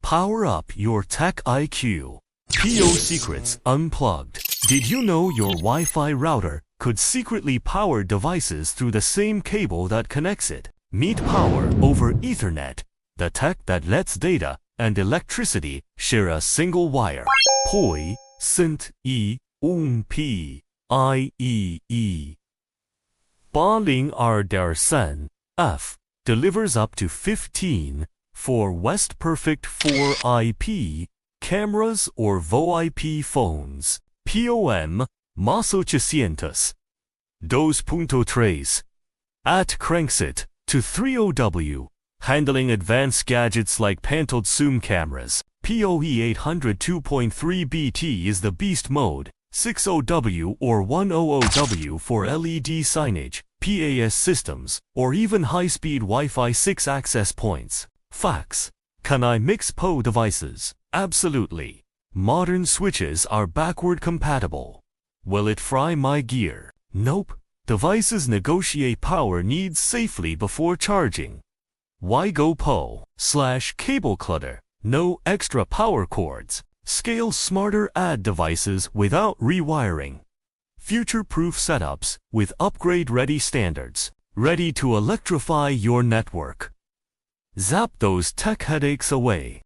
Power up your tech IQ. PO Secrets Unplugged. Did you know your Wi-Fi router could secretly power devices through the same cable that connects it? Meet power over Ethernet, the tech that lets data and electricity share a single wire. PoE, Sint E, P, I, E. 802.3 F delivers up to 15 for West Perfect 4 IP cameras or VoIP phones. POM, más 802.3 at cranks it to 30W, handling advanced gadgets like pantoed zoom cameras. PoE 802.3 BT is the beast mode, 60W or 100W for LED signage, PAS systems, or even high-speed Wi-Fi 6 access points. Facts. Can I mix PoE devices? Absolutely. Modern switches are backward compatible. Will it fry my gear? Nope. Devices negotiate power needs safely before charging. Why go PoE/cable clutter? No extra power cords. Scale smarter add devices without rewiring. Future-proof setups with upgrade-ready standards. Ready to electrify your network. Zap those tech headaches away.